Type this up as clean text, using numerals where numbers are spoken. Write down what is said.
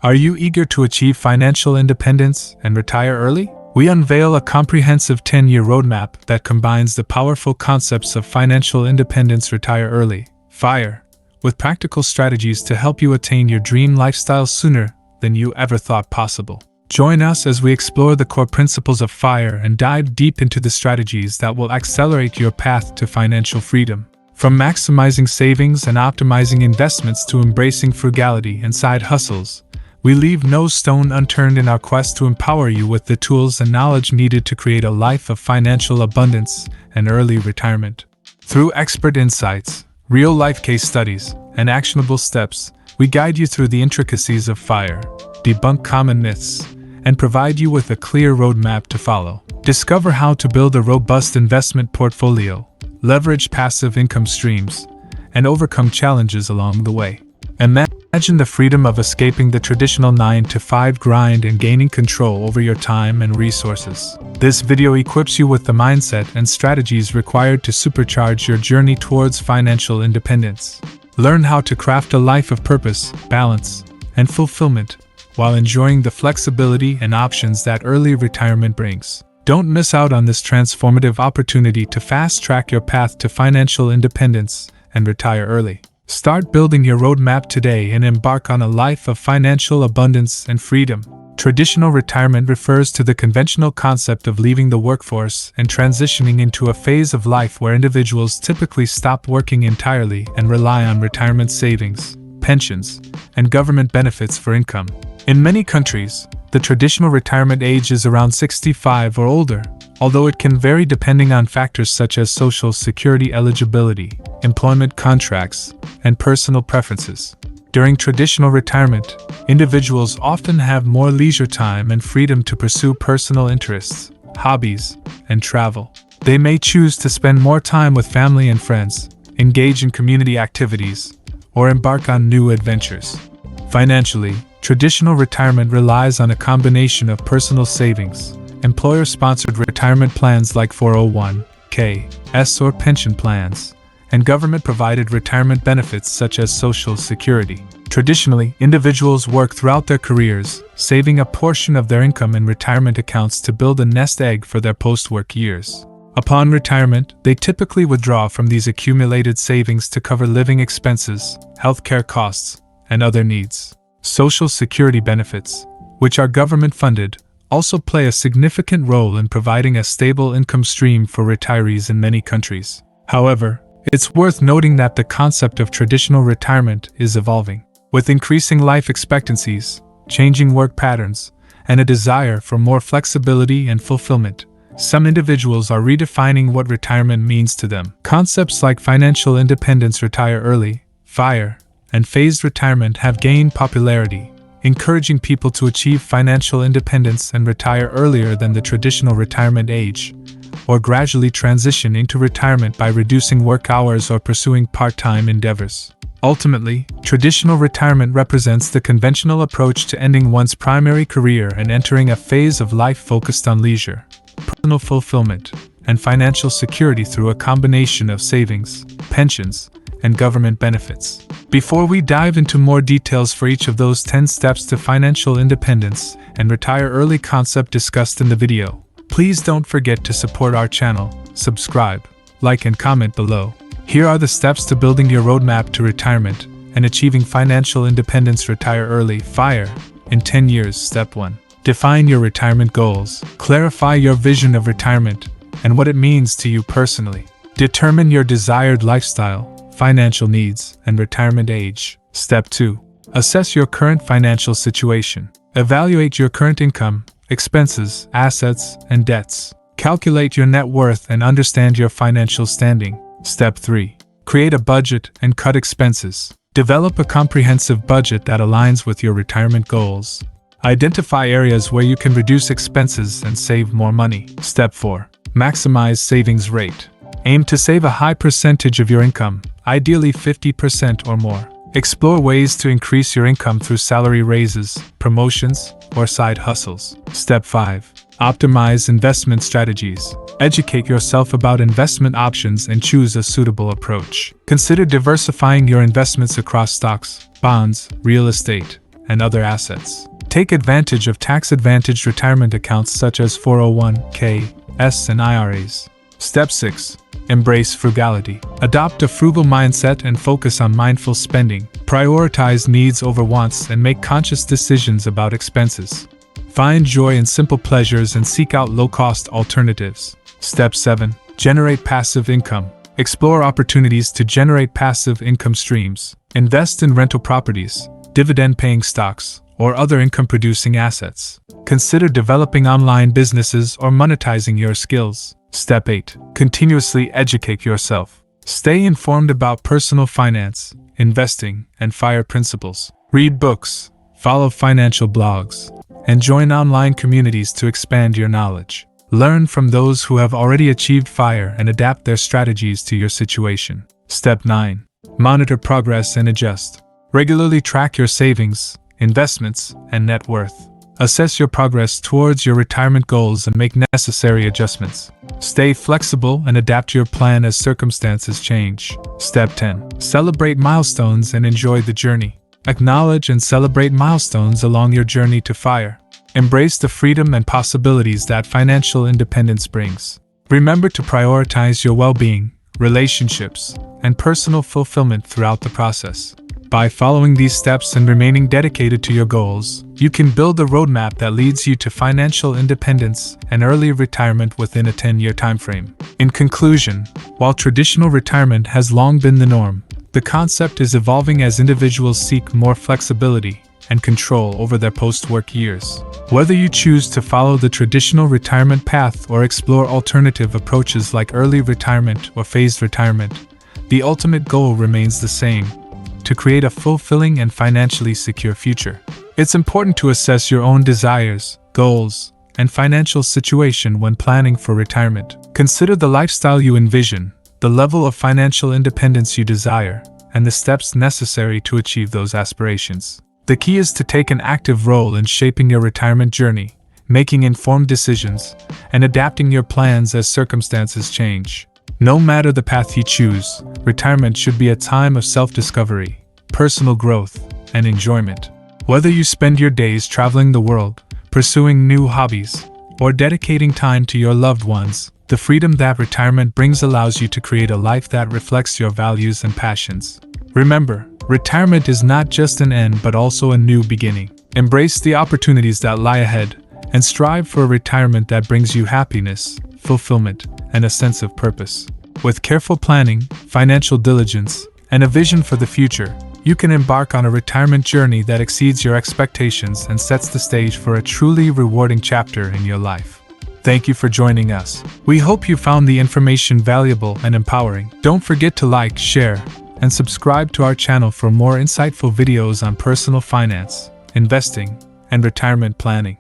Are you eager to achieve financial independence and retire early? We unveil a comprehensive 10-year roadmap that combines the powerful concepts of financial independence, retire early, FIRE, with practical strategies to help you attain your dream lifestyle sooner than you ever thought possible. Join us as we explore the core principles of FIRE and dive deep into the strategies that will accelerate your path to financial freedom. From maximizing savings and optimizing investments to embracing frugality and side hustles, we leave no stone unturned in our quest to empower you with the tools and knowledge needed to create a life of financial abundance and early retirement. Through expert insights, real-life case studies, and actionable steps, we guide you through the intricacies of FIRE, debunk common myths, and provide you with a clear roadmap to follow. Discover how to build a robust investment portfolio, leverage passive income streams, and overcome challenges along the way. Imagine the freedom of escaping the traditional 9-to-5 grind and gaining control over your time and resources. This video equips you with the mindset and strategies required to supercharge your journey towards financial independence. Learn how to craft a life of purpose, balance, and fulfillment while enjoying the flexibility and options that early retirement brings. Don't miss out on this transformative opportunity to fast-track your path to financial independence and retire early. Start building your roadmap today and embark on a life of financial abundance and freedom. Traditional retirement refers to the conventional concept of leaving the workforce and transitioning into a phase of life where individuals typically stop working entirely and rely on retirement savings, pensions, and government benefits for income. In many countries, the traditional retirement age is around 65 or older, although it can vary depending on factors such as Social Security eligibility, employment contracts, and personal preferences. During traditional retirement, individuals often have more leisure time and freedom to pursue personal interests, hobbies, and travel. They may choose to spend more time with family and friends, engage in community activities, or embark on new adventures. Financially, traditional retirement relies on a combination of personal savings, employer-sponsored retirement plans like 401(k)s or pension plans, and government-provided retirement benefits such as Social Security. Traditionally, individuals work throughout their careers, saving a portion of their income in retirement accounts to build a nest egg for their post-work years. Upon retirement, they typically withdraw from these accumulated savings to cover living expenses, healthcare costs, and other needs. Social Security benefits, which are government-funded, also play a significant role in providing a stable income stream for retirees in many countries. However, it's worth noting that the concept of traditional retirement is evolving. With increasing life expectancies, changing work patterns, and a desire for more flexibility and fulfillment, some individuals are redefining what retirement means to them. Concepts like financial independence, retire early, FIRE, and phased retirement have gained popularity, encouraging people to achieve financial independence and retire earlier than the traditional retirement age, or gradually transition into retirement by reducing work hours or pursuing part-time endeavors. Ultimately, traditional retirement represents the conventional approach to ending one's primary career and entering a phase of life focused on leisure, personal fulfillment, and financial security through a combination of savings, pensions, and government benefits. Before we dive into more details for each of those 10 steps to financial independence and retire early concept discussed in the video, please don't forget to support our channel, subscribe, like, and comment below. Here are the steps to building your roadmap to retirement and achieving financial independence. Retire early, FIRE, in 10 years. Step 1. Define your retirement goals. Clarify your vision of retirement and what it means to you personally. Determine your desired lifestyle, financial needs, and retirement age. Step 2. Assess your current financial situation. Evaluate your current income, expenses, assets, and debts. Calculate your net worth and understand your financial standing. Step 3. Create a budget and cut expenses. Develop a comprehensive budget that aligns with your retirement goals. Identify areas where you can reduce expenses and save more money. Step 4. Maximize savings rate. Aim to save a high percentage of your income, ideally 50% or more. Explore ways to increase your income through salary raises, promotions, or side hustles. Step 5. Optimize investment strategies. Educate yourself about investment options and choose a suitable approach. Consider diversifying your investments across stocks, bonds, real estate, and other assets. Take advantage of tax-advantaged retirement accounts such as 401(k)s and IRAs. Step 6. Embrace frugality. Adopt a frugal mindset and focus on mindful spending. Prioritize needs over wants and make conscious decisions about expenses. Find joy in simple pleasures and seek out low-cost alternatives. Step 7. Generate passive income. Explore opportunities to generate passive income streams. Invest in rental properties, dividend-paying stocks, or other income-producing assets. Consider developing online businesses or monetizing your skills. Step 8. Continuously educate yourself. Stay informed about personal finance, investing, and FIRE principles. Read books, follow financial blogs, and join online communities to expand your knowledge. Learn from those who have already achieved FIRE and adapt their strategies to your situation. Step 9. Monitor progress and adjust. Regularly track your savings, investments, and net worth. Assess your progress towards your retirement goals and make necessary adjustments. Stay flexible and adapt your plan as circumstances change. Step 10. Celebrate milestones and enjoy the journey. Acknowledge and celebrate milestones along your journey to FIRE. Embrace the freedom and possibilities that financial independence brings. Remember to prioritize your well-being, relationships, and personal fulfillment throughout the process. By following these steps and remaining dedicated to your goals, you can build a roadmap that leads you to financial independence and early retirement within a 10-year timeframe. In conclusion, while traditional retirement has long been the norm, the concept is evolving as individuals seek more flexibility and control over their post-work years. Whether you choose to follow the traditional retirement path or explore alternative approaches like early retirement or phased retirement, the ultimate goal remains the same: to create a fulfilling and financially secure future. It's important to assess your own desires, goals, and financial situation when planning for retirement. Consider the lifestyle you envision, the level of financial independence you desire, and the steps necessary to achieve those aspirations. The key is to take an active role in shaping your retirement journey, making informed decisions, and adapting your plans as circumstances change. No matter the path you choose, retirement should be a time of self-discovery, personal growth, and enjoyment. Whether you spend your days traveling the world, pursuing new hobbies, or dedicating time to your loved ones, the freedom that retirement brings allows you to create a life that reflects your values and passions. Remember, retirement is not just an end but also a new beginning. Embrace the opportunities that lie ahead, and strive for a retirement that brings you happiness, fulfillment, and a sense of purpose. With careful planning, financial diligence, and a vision for the future, you can embark on a retirement journey that exceeds your expectations and sets the stage for a truly rewarding chapter in your life. Thank you for joining us. We hope you found the information valuable and empowering. Don't forget to like, share, and subscribe to our channel for more insightful videos on personal finance, investing, and retirement planning.